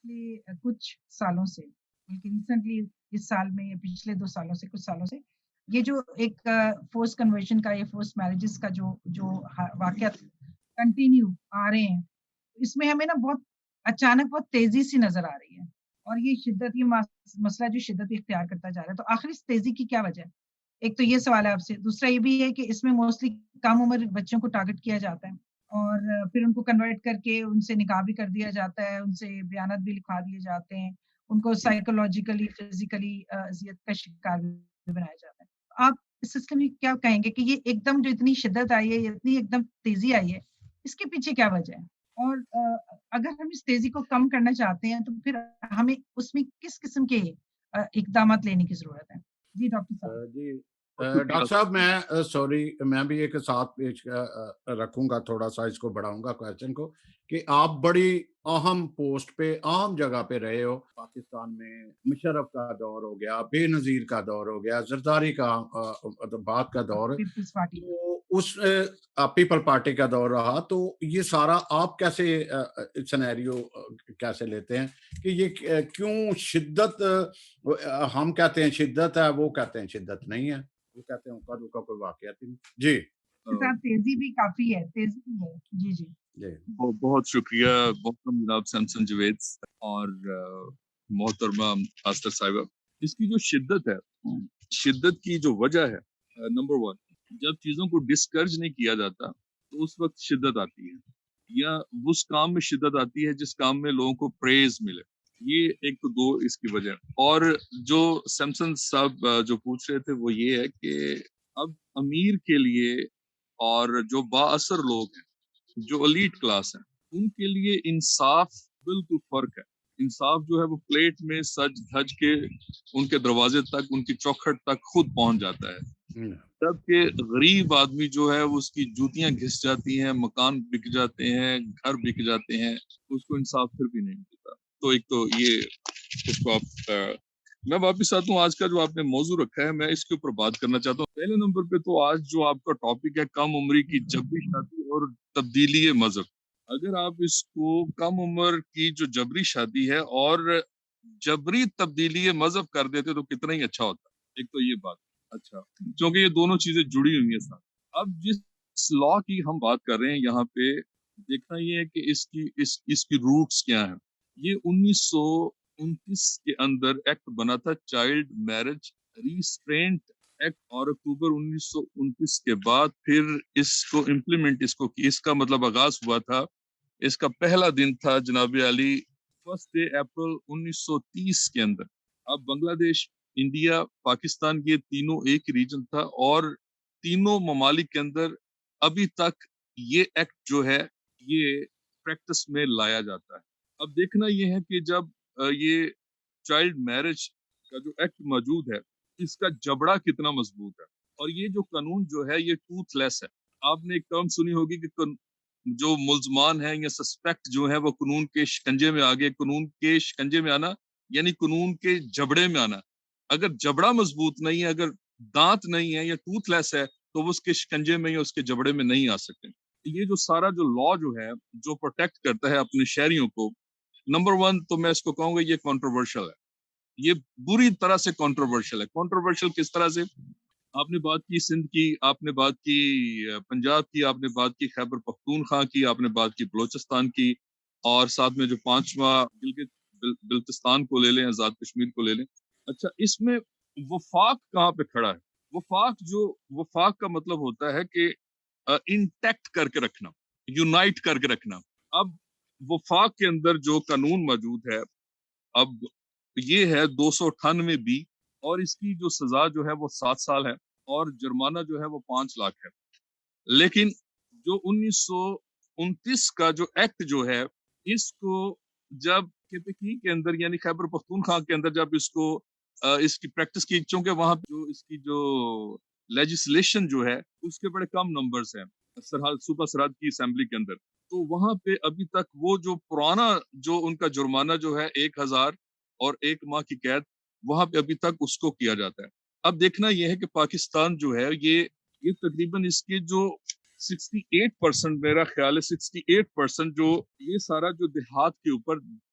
پچھلے کچھ سالوں سے، بلکہ ریسنٹلی اس سال میں یا پچھلے 2 سالوں سے، کچھ سالوں سے یہ جو ایک فورس کنورژن کا یا فورس میرجز کا جو واقعات کنٹینیو آ رہے ہیں، اس میں ہمیں نا بہت اچانک بہت تیزی سی نظر آ رہی ہے، اور یہ شدت، یہ مسئلہ جو شدت اختیار کرتا جا رہا ہے، تو آخر اس تیزی کی کیا وجہ ہے؟ ایک تو یہ سوال ہے آپ سے، دوسرا یہ بھی ہے کہ اس میں موسٹلی کم عمر بچوں کو ٹارگٹ کیا جاتا ہے، اور پھر ان کو کنورٹ کر کے ان سے نکاح بھی کر دیا جاتا ہے، ان سے بیانات بھی لکھوا دیے جاتے ہیں، ان کو سائیکولوجیکلی فزیکلی اذیت کا شکار بھی بنایا جاتا ہے۔ آپ اس سسٹم میں کیا کہیں گے کہ یہ ایک دم جو اتنی شدت آئی ہے، یہ اتنی ایک دم تیزی آئی ہے، اس کے پیچھے کیا وجہ ہے؟ اور اگر ہم اس تیزی کو کم کرنا چاہتے ہیں تو پھر ہمیں اس میں کس قسم کے اقدامات لینے کی ضرورت ہے؟ جی ڈاکٹر صاحب۔ جی بہت ڈاکٹر شکریہ۔ صاحب، میں سوری، میں بھی ایک ساتھ پیش رکھوں گا، تھوڑا سا اس کو بڑھاؤں گا کویشچن کو، کہ آپ بڑی اہم پوسٹ پہ، اہم جگہ پہ رہے ہو پاکستان میں۔ مشرف کا دور ہو گیا، بے نظیر کا دور ہو گیا، زرداری کا بات کا دور، پیپلز پارٹی۔ تو اس پیپل پارٹی کا دور رہا، تو یہ سارا آپ کیسے سینیریو کیسے لیتے ہیں کہ یہ کیوں شدت، ہم کہتے ہیں شدت ہے، وہ کہتے ہیں شدت نہیں ہے، وہ کہتے ہیں کا کوئی واقعات نہیں۔ جی صاحب تیزی بھی کافی ہے، تیزی بھی ہے۔ جی جی جی بہت شکریہ محترم جناب سیمسن جوید اور محترمہ آستر صاحبہ۔ اس کی جو شدت ہے، شدت کی جو وجہ ہے، نمبر 1، جب چیزوں کو ڈسکرج نہیں کیا جاتا تو اس وقت شدت آتی ہے، یا اس کام میں شدت آتی ہے جس کام میں لوگوں کو پریز ملے۔ یہ ایک تو 2 اس کی وجہ۔ اور جو سیمسن صاحب جو پوچھ رہے تھے وہ یہ ہے کہ اب امیر کے لیے اور جو با اثر لوگ ہیں، جو الیٹ کلاس ہیں، ان کے لیے انصاف بالکل فرق ہے۔ انصاف جو ہے وہ پلیٹ میں سج دھج کے ان کے دروازے تک، ان کی چوکھٹ تک خود پہنچ جاتا ہے، جبکہ غریب آدمی جو ہے وہ اس کی جوتیاں گھس جاتی ہیں، مکان بک جاتے ہیں، گھر بک جاتے ہیں، اس کو انصاف پھر بھی نہیں ملتا۔ تو ایک تو یہ اس کو آپ میں واپس آتا ہوں، آج کا جو آپ نے موضوع رکھا ہے میں اس کے اوپر بات کرنا چاہتا ہوں۔ پہلے نمبر پہ تو آج جو آپ کا ٹاپک ہے کم عمری کی جبری شادی اور تبدیلی مذہب، اگر آپ اس کو کم عمر کی جو جبری شادی ہے اور جبری تبدیلی مذہب کر دیتے تو کتنا ہی اچھا ہوتا۔ ایک تو یہ بات اچھا، کیونکہ یہ دونوں چیزیں جڑی ہوئی ہیں ساتھ۔ اب جس لا کی ہم بات کر رہے ہیں یہاں پہ دیکھنا یہ ہے کہ اس کی روٹس کیا ہیں۔ یہ 1929 کے اندر ایکٹ بنا تھا، چائلڈ میرج ریسٹرینٹ ایکٹ، اور اکتوبر 1929 کے بعد پھر اس کو امپلیمنٹ اس کا مطلب آغاز ہوا تھا۔ اس کا پہلا دن تھا جناب علی 1 اپریل 1930 کے اندر۔ اب بنگلہ دیش، انڈیا، پاکستان، یہ تینوں ایک ریجن تھا، اور تینوں ممالک کے اندر ابھی تک یہ ایکٹ جو ہے یہ پریکٹس میں لایا جاتا ہے۔ اب دیکھنا یہ ہے کہ جب یہ چائلڈ میرج کا جو ایکٹ موجود ہے، اس کا جبڑا کتنا مضبوط ہے، اور یہ جو قانون جو ہے یہ ٹوتھ لیس ہے۔ آپ نے ایک ٹرم سنی ہوگی کہ جو ملزمان ہیں یا سسپیکٹ جو ہیں وہ قانون کے شکنجے میں آگے، قانون کے شکنجے میں آنا یعنی قانون کے جبڑے میں آنا۔ اگر جبڑا مضبوط نہیں ہے، اگر دانت نہیں ہے یا ٹوتھ لیس ہے، تو وہ اس کے شکنجے میں یا اس کے جبڑے میں نہیں آ سکتے۔ یہ جو سارا جو لا جو ہے جو پروٹیکٹ کرتا ہے اپنے شہریوں کو، نمبر 1 تو میں اس کو کہوں گا یہ کنٹروورشل ہے، یہ بری طرح سے کنٹروورشل ہے۔ کنٹروورشل کس طرح سے؟ آپ نے بات کی سندھ کی، آپ نے بات کی پنجاب کی، آپ نے بات کی خیبر پختونخوا کی، آپ نے بات کی بلوچستان کی، اور ساتھ میں جو 5واں گلگت بلتستان کو لے لیں، آزاد کشمیر کو لے لیں۔ اچھا، اس میں وفاق کہاں پہ کھڑا ہے؟ وفاق کا مطلب ہوتا ہے کہ انٹیکٹ کر کے رکھنا، یونائٹ کر کے رکھنا۔ اب وفاق کے اندر جو قانون موجود ہے، اب یہ ہے 298 بی، اور اس کی جو سزا جو ہے وہ 7 سال ہے، اور جرمانہ جو ہے وہ 5 لاکھ ہے۔ لیکن جو 1929 کا جو ایکٹ جو ہے، اس کو جب KPK کے اندر یعنی خیبر پختونخوا کے اندر جب اس کی پریکٹس کی، چونکہ وہاں جو اس کی جو لیجسلیشن جو ہے اس کے بڑے کم نمبرز ہیں صوبہ سرحد کی اسمبلی کے اندر، تو وہاں پہ ابھی تک وہ جو پرانا جو ان کا جرمانہ جو ہے 1000 اور 1 ماہ کی قید، وہاں پہ ابھی تک اس کو کیا جاتا ہے۔ اب دیکھنا یہ ہے کہ پاکستان جو ہے یہ تقریباً اس کے جو 68%، میرا خیال ہے 68% جو یہ سارا جو دیہات کے اوپر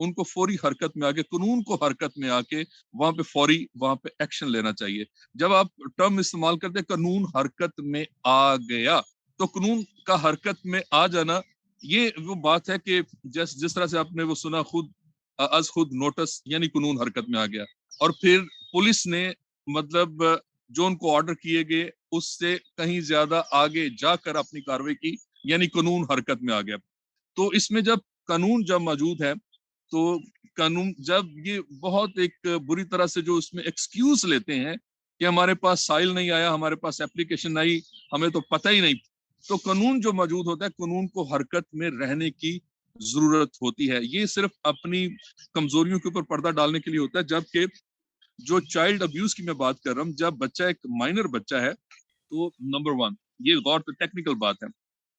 ان کو فوری حرکت میں آ کے قانون کو حرکت میں آ کے وہاں پہ فوری وہاں پہ ایکشن لینا چاہیے. جب آپ ٹرم استعمال کرتے قانون حرکت میں آ گیا, تو قانون کا حرکت میں آ جانا یہ وہ بات ہے کہ جس طرح سے آپ نے وہ سنا خود از خود نوٹس, یعنی قانون حرکت میں آ گیا. اور پھر پولیس نے مطلب جو ان کو آرڈر کیے گئے اس سے کہیں زیادہ آگے جا کر اپنی کاروائی کی, یعنی قانون حرکت میں آ گیا. تو اس میں جب قانون جب موجود ہے تو قانون جب یہ بہت ایک بری طرح سے جو اس میں ایکسکیوز لیتے ہیں کہ ہمارے پاس سائل نہیں آیا, ہمارے پاس اپلیکیشن نہیں, ہمیں تو پتہ ہی نہیں. تو قانون جو موجود ہوتا ہے قانون کو حرکت میں رہنے کی ضرورت ہوتی ہے. یہ صرف اپنی کمزوریوں کے اوپر پردہ ڈالنے کے لیے ہوتا ہے. جبکہ جو چائلڈ ابیوز کی میں بات کر رہا ہوں, جب بچہ ایک مائنر بچہ ہے تو نمبر 1 یہ غور تو ٹیکنیکل بات ہے,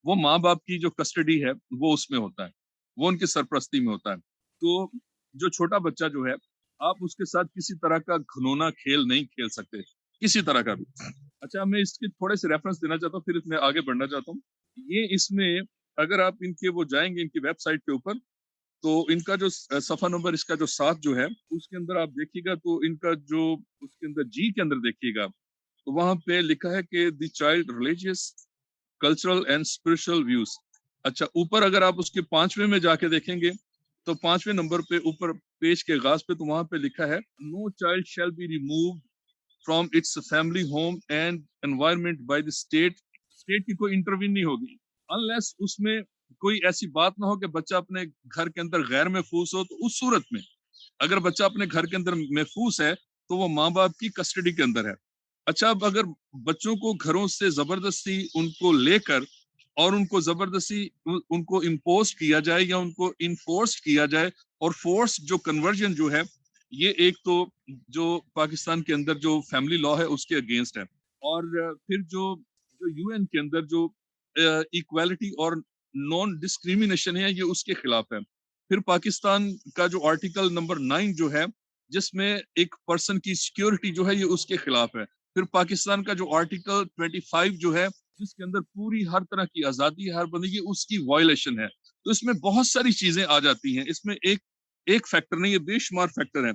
وہ ماں باپ کی جو کسٹڈی ہے وہ اس میں ہوتا ہے, وہ ان کی سرپرستی میں ہوتا ہے. تو جو چھوٹا بچہ جو ہے آپ اس کے ساتھ کسی طرح کا گھنونا کھیل نہیں کھیل سکتے, کسی طرح کا بھی. اچھا میں اس کے تھوڑے سے ریفرنس دینا چاہتا ہوں, پھر اس میں آگے بڑھنا چاہتا ہوں. یہ اس میں اگر آپ ان کے وہ جائیں گے ان کی ویب سائٹ کے اوپر, تو ان کا جو صفحہ نمبر اس کا جو 7 جو ہے اس کے اندر آپ دیکھیے گا, تو ان کا جو اس کے اندر جی کے اندر دیکھیے گا تو وہاں پہ لکھا ہے کہ the child religious cultural and spiritual views. اچھا اوپر اگر آپ اس کے 5ویں میں جا کے دیکھیں گے تو 5ویں نمبر پہ اوپر پیج کے آغاز پہ تو وہاں پہ لکھا ہے no child shall be removed from its family home and environment by the state. State کی کوئی انٹروین نہیں ہوگی انلیس اس میں کوئی ایسی بات نہ ہو کہ بچہ اپنے گھر کے اندر غیر محفوظ ہو. تو اس صورت میں اگر بچہ اپنے گھر کے اندر محفوظ ہے تو وہ ماں باپ کی کسٹڈی کے اندر ہے. اچھا اب اگر بچوں کو گھروں سے زبردستی ان کو لے کر اور ان کو زبردستی ان کو امپوز کیا جائے یا ان کو انفورس کیا جائے, اور فورس جو کنورژن جو ہے یہ ایک تو جو پاکستان کے اندر جو فیملی لا ہے اس کے اگینسٹ ہے, اور پھر جو یو این کے اندر جو ایکویلٹی اور نان ڈسکریمنیشن ہے یہ اس کے خلاف ہے. پھر پاکستان کا جو آرٹیکل نمبر 9 جو ہے جس میں ایک پرسن کی سیکیورٹی جو ہے یہ اس کے خلاف ہے. پھر پاکستان کا جو آرٹیکل 25 جو ہے جس کے اندر پوری ہر طرح کی آزادی ہر بندے کی اس کی وائلیشن ہے. تو اس میں بہت ساری چیزیں آ جاتی ہیں, اس میں ایک فیکٹر نہیں, یہ بے شمار فیکٹر ہیں.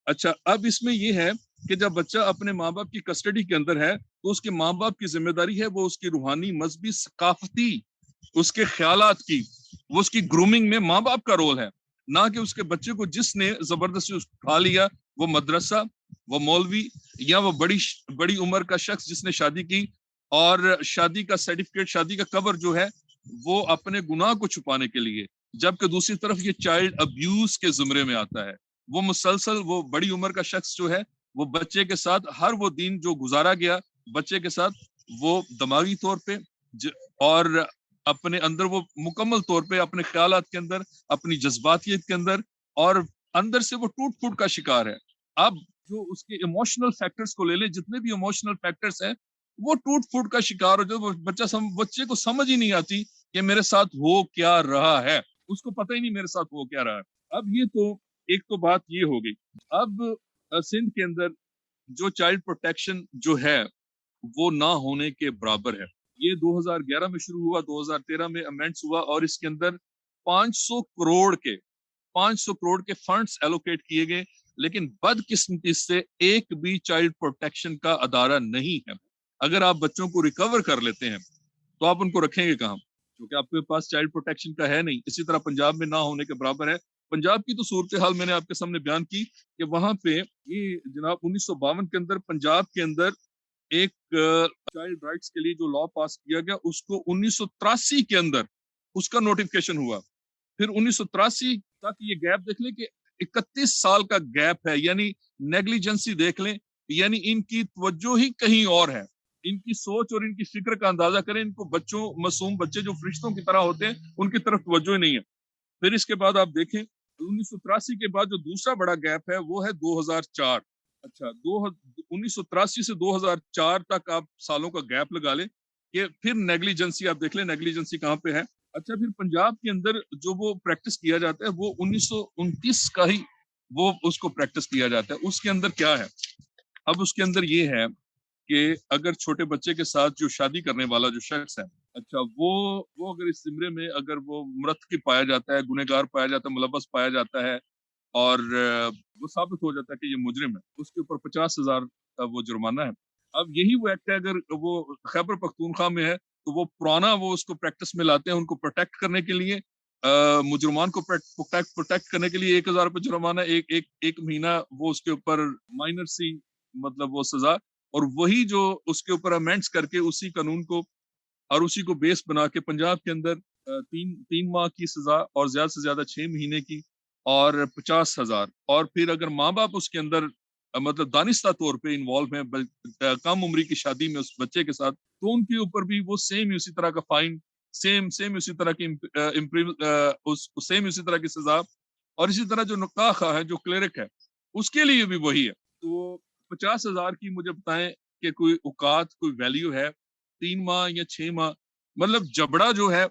اچھا اب اس میں یہ ہے کہ جب بچہ اپنے ماں باپ کی کسٹڈی کے اندر ہے تو اس کے ماں باپ کی ذمہ داری ہے وہ اس کی روحانی مذہبی ثقافتی اس کے خیالات کی وہ اس کی گرومنگ میں ماں باپ کا رول ہے, نہ کہ اس کے بچے کو جس نے زبردستی اٹھا لیا وہ مدرسہ وہ مولوی یا وہ بڑی عمر کا شخص جس نے شادی کی اور شادی کا سرٹیفکیٹ شادی کا کور جو ہے وہ اپنے گناہ کو چھپانے کے لیے, جبکہ دوسری طرف یہ چائلڈ ابیوز کے زمرے میں آتا ہے. وہ مسلسل وہ بڑی عمر کا شخص جو ہے وہ بچے کے ساتھ ہر وہ دن جو گزارا گیا بچے کے ساتھ وہ دماغی طور پہ اور اپنے اندر وہ مکمل طور پہ اپنے خیالات کے اندر اپنی جذباتیت کے اندر اور اندر سے وہ ٹوٹ پھوٹ کا شکار ہے. اب جو اس کے ایموشنل فیکٹرز کو لے لے, جتنے بھی ایموشنل فیکٹرز ہیں وہ ٹوٹ پھوٹ کا شکار ہو جائے. بچے کو سمجھ ہی نہیں آتی کہ میرے ساتھ ہو کیا رہا ہے, اس کو پتہ ہی نہیں میرے ساتھ ہو کیا رہا ہے. اب یہ تو ایک تو بات یہ ہو گئی. اب سندھ کے اندر جو چائلڈ پروٹیکشن جو ہے وہ نہ ہونے کے برابر ہے. یہ 2011 میں شروع ہوا, 2013 میں امینڈس ہوا اور اس کے اندر 500 کروڑ کے فنڈز ایلوکیٹ کیے گئے, لیکن بدقسمتی سے ایک بھی چائلڈ پروٹیکشن کا ادارہ نہیں ہے. اگر آپ بچوں کو ریکور کر لیتے ہیں تو آپ ان کو رکھیں گے کہاں, کیونکہ آپ کے پاس چائلڈ پروٹیکشن کا ہے نہیں. اسی طرح پنجاب میں نہ ہونے کے برابر ہے. پنجاب کی تو صورتحال میں نے آپ کے سامنے بیان کی کہ وہاں پہ یہ جناب 1952 کے اندر پنجاب کے اندر ایک چائلڈ رائٹس کے لیے جو لا پاس کیا گیا اس کو 1983 کے اندر اس کا نوٹیفکیشن ہوا. پھر 1983 تک یہ گیپ دیکھ لیں کہ 31 سال کا گیپ ہے, یعنی نیگلیجنسی دیکھ لیں, یعنی ان کی توجہ ہی کہیں اور ہے. ان کی سوچ اور ان کی فکر کا اندازہ کریں, ان کو بچوں معصوم بچے جو فرشتوں کی طرح ہوتے ہیں ان کی طرف توجہ ہی نہیں ہے. پھر اس کے بعد آپ دیکھیں 1983 کے بعد جو دوسرا بڑا گیپ ہے وہ ہے 2004. اچھا 1983 سے 2004 تک آپ سالوں کا گیپ لگا لیں کہ پھر نیگلیجنسی آپ دیکھ لیں نیگلیجنسی کہاں پہ ہے. اچھا پھر پنجاب کے اندر جو وہ پریکٹس کیا جاتا ہے وہ 1929 کا ہی وہ اس کو پریکٹس کیا جاتا ہے. اس کے اندر کیا ہے, اب اس کے اندر یہ ہے کہ اگر چھوٹے بچے کے ساتھ جو شادی کرنے والا جو شخص ہے اچھا وہ اگر اس زمرے میں اگر وہ مرتکب پایا جاتا ہے، گنہگار پایا جاتا ہے، ملوث پایا جاتا ہے اور وہ ثابت ہو جاتا ہے کہ یہ مجرم ہے، اس کے اوپر 50,000 کا وہ جرمانہ ہے۔ اب یہی وہ ایکٹ ہے، اگر وہ خیبر پختونخوا میں ہے تو وہ پرانا وہ اس کو پریکٹس میں لاتے ہیں، ان کو پروٹیکٹ کرنے کے لیے، مجرمان کو پروٹیکٹ کرنے کے لیے 1,000 روپے جرمانہ، ایک مہینہ وہ اس کے اوپر مائنر سی مطلب وہ سزا، اور وہی جو اس کے اوپر امینڈس کر کے اسی قانون کو اور اسی کو بیس بنا کے پنجاب کے اندر تین ماہ کی سزا اور زیادہ سے زیادہ 6 مہینے کی اور 50,000، اور پھر اگر ماں باپ اس کے اندر مطلب دانستہ طور پہ انوالو ہیں کم عمری کی شادی میں اس بچے کے ساتھ، تو ان کے اوپر بھی وہ سیم اسی طرح کا فائن، سیم اسی طرح کی سیم اسی طرح کی سزا، اور اسی طرح جو نکاح خواہ ہے، جو کلرک ہے، اس کے لیے بھی وہی ہے۔ تو 50,000 کی مجھے بتائیں کہ کوئی اوقات، کوئی ویلیو ہے 3 ماہ یا 6 ماہ؟ مطلب جبڑا جو ہے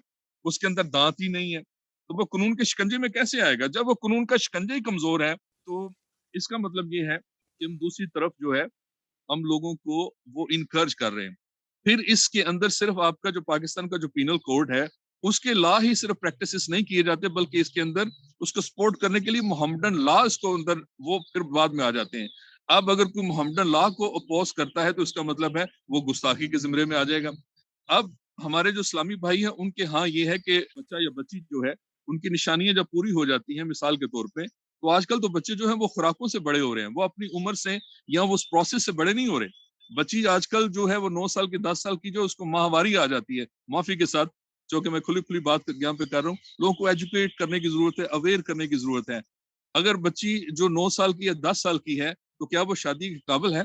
اس کے اندر دانت ہی نہیں ہے، تو وہ قانون کے شکنجے میں کیسے آئے گا؟ جب وہ قانون کا شکنجہ ہی کمزور ہے، تو اس کا مطلب یہ ہے کہ ہم دوسری طرف جو ہے ہم لوگوں کو وہ انکرج کر رہے ہیں۔ پھر اس کے اندر صرف آپ کا جو پاکستان کا جو پینل کوڈ ہے، اس کے لا ہی صرف پریکٹسز نہیں کیے جاتے، بلکہ اس کے اندر اس کو سپورٹ کرنے کے لیے محمدن لا اس کو اندر وہ پھر بعد میں آ جاتے ہیں۔ اب اگر کوئی محمدن لا کو اپوز کرتا ہے تو اس کا مطلب ہے وہ گستاخی کے زمرے میں آ جائے گا۔ اب ہمارے جو اسلامی بھائی ہیں ان کے ہاں یہ ہے کہ بچہ یا بچی جو ہے ان کی نشانیاں جب پوری ہو جاتی ہیں، مثال کے طور پہ، تو آج کل تو بچے جو ہیں وہ خوراکوں سے بڑے ہو رہے ہیں، وہ اپنی عمر سے یا وہ اس پروسیس سے بڑے نہیں ہو رہے۔ بچی آج کل جو ہے وہ 9 سال کی 10 سال کی جو اس کو ماہواری آ جاتی ہے، معافی کے ساتھ، جو کہ میں کھلی بات یہاں پہ کر رہا ہوں، لوگوں کو ایجوکیٹ کرنے کی ضرورت ہے، اویئر کرنے کی ضرورت ہے۔ اگر بچی جو 9 سال کی یا 10 سال کی ہے تو کیا وہ شادی کے قابل ہے؟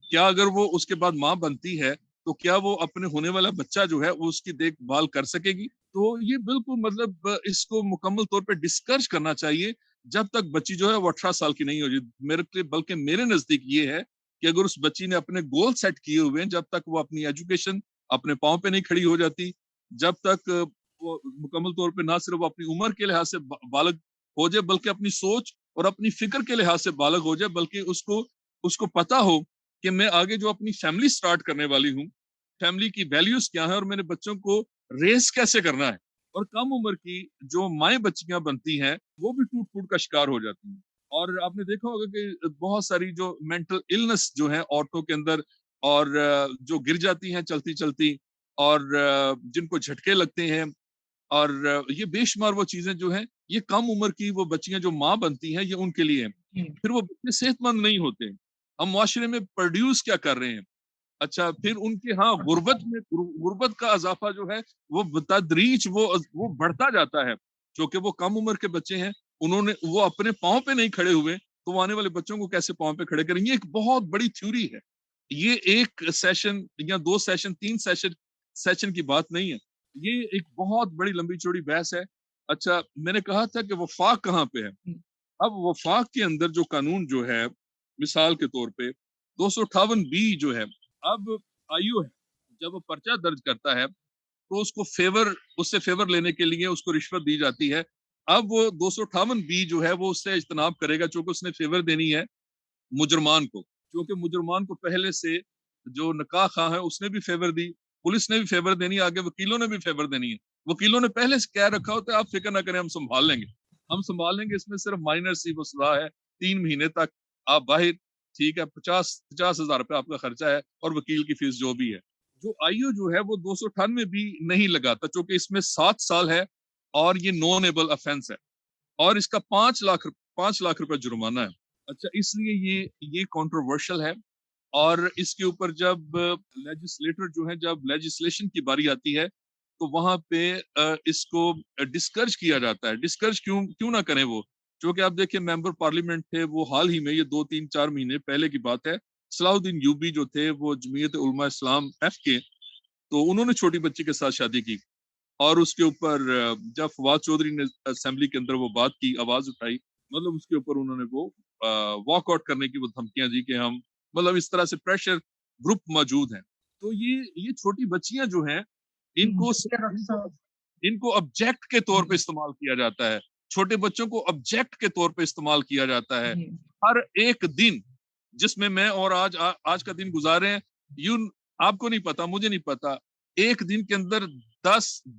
کیا اگر وہ اس کے بعد ماں بنتی ہے تو کیا وہ اپنے ہونے والا بچہ جو ہے وہ اس کی دیکھ بھال کر سکے گی؟ تو یہ بالکل مطلب اس کو مکمل طور پہ ڈسکرج کرنا چاہیے جب تک بچی جو ہے وہ 18 سال کی نہیں ہو جائے۔ بلکہ میرے نزدیک یہ ہے کہ اگر اس بچی نے اپنے گول سیٹ کیے ہوئے ہیں، جب تک وہ اپنی ایجوکیشن اپنے پاؤں پہ نہیں کھڑی ہو جاتی، جب تک وہ مکمل طور پہ نہ صرف وہ اپنی عمر کے لحاظ سے بالغ ہو جائے، بلکہ اپنی سوچ اور اپنی فکر کے لحاظ سے بالغ ہو جائے، بلکہ اس کو پتا ہو کہ میں آگے جو اپنی فیملی سٹارٹ کرنے والی ہوں، فیملی کی ویلیوز کیا ہیں اور میرے بچوں کو ریس کیسے کرنا ہے۔ اور کم عمر کی جو مائیں بچیاں بنتی ہیں وہ بھی ٹوٹ پھوٹ کا شکار ہو جاتی ہیں، اور آپ نے دیکھا ہوگا کہ بہت ساری جو مینٹل النس جو ہیں عورتوں کے اندر، اور جو گر جاتی ہیں چلتی چلتی، اور جن کو جھٹکے لگتے ہیں، اور یہ بے شمار وہ چیزیں جو ہیں، یہ کم عمر کی وہ بچیاں جو ماں بنتی ہیں، یہ ان کے لیے ہیں۔ جی پھر وہ بچے صحت مند نہیں ہوتے، ہم معاشرے میں پروڈیوس کیا کر رہے ہیں؟ اچھا، پھر ان کے ہاں غربت کا اضافہ جو ہے وہ بتدریج وہ بڑھتا جاتا ہے، جو کہ وہ کم عمر کے بچے ہیں، وہ اپنے پاؤں پہ نہیں کھڑے ہوئے، تو وہ آنے والے بچوں کو کیسے پاؤں پہ کھڑے کریں گے؟ یہ ایک بہت بڑی تھیوری ہے، یہ ایک سیشن یا 2 سیشن 3 سیشن کی بات نہیں ہے، یہ ایک بہت بڑی لمبی چوڑی بحث ہے۔ اچھا، میں نے کہا تھا کہ وفاق کہاں پہ ہے؟ جی اب وفاق کے اندر جو قانون جو ہے، مثال کے طور پہ 258 جو ہے، اب آئیو ہے جب وہ پرچہ درج کرتا ہے تو اس سے فیور لینے کے لیے اس کو رشوت دی جاتی ہے۔ اب وہ 258 جو ہے وہ اس سے اجتناب کرے گا، چونکہ اس نے فیور دینی ہے مجرمان کو، کیونکہ مجرمان کو پہلے سے جو نکاح خواہ ہے اس نے بھی فیور دی، پولیس نے بھی فیور دینی ہے، آگے وکیلوں نے بھی فیور دینی ہے۔ وکیلوں نے پہلے سے کہہ رکھا ہوتا ہے آپ فکر نہ کریں، ہم سنبھال لیں گے، اس میں صرف مائنر سی وہ سزا ہے 3 مہینے تک آپ باہر، ٹھیک ہے، 50,000 روپے آپ کا خرچہ ہے اور وکیل کی فیس جو بھی ہے۔ جو آئیو جو ہے وہ 298 بھی نہیں لگاتا، چونکہ اس میں 7 سال ہے اور یہ نون ایبل افینس ہے، اور اس کا 5 لاکھ روپے جرمانہ ہے۔ اچھا، اس لیے یہ کنٹروورشل ہے، اور اس کے اوپر جب لیجسلیٹر جو ہے، جب لیجسلیشن کی باری آتی ہے تو وہاں پہ اس کو ڈسکرج کیا جاتا ہے۔ ڈسکرج کیوں نہ کریں وہ؟ چونکہ آپ دیکھیں ممبر پارلیمنٹ تھے وہ حال ہی میں، یہ 2 3 4 مہینے پہلے کی بات ہے، صلاح الدین یوبی جو تھے وہ جمعیت علماء اسلام ایف کے، تو انہوں نے چھوٹی بچی کے ساتھ شادی کی، اور اس کے اوپر جب فواد چودھری نے اسمبلی کے اندر وہ بات کی، آواز اٹھائی، مطلب اس کے اوپر انہوں نے وہ واک آؤٹ کرنے کی وہ دھمکیاں دی کہ ہم، مطلب اس طرح سے پریشر گروپ موجود ہیں۔ تو یہ چھوٹی بچیاں جو ہیں، ان کو شکریہ ڈاکٹر صاحب۔ ان کو آبجیکٹ کے طور پہ استعمال کیا جاتا ہے، چھوٹے بچوں کو آبجیکٹ کے طور پہ استعمال کیا جاتا ہے۔ جی ہر ایک دن جس میں میں اور آج کا دن گزارے ہیں، آپ کو نہیں پتا، مجھے نہیں پتا، ایک دن کے اندر 10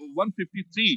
153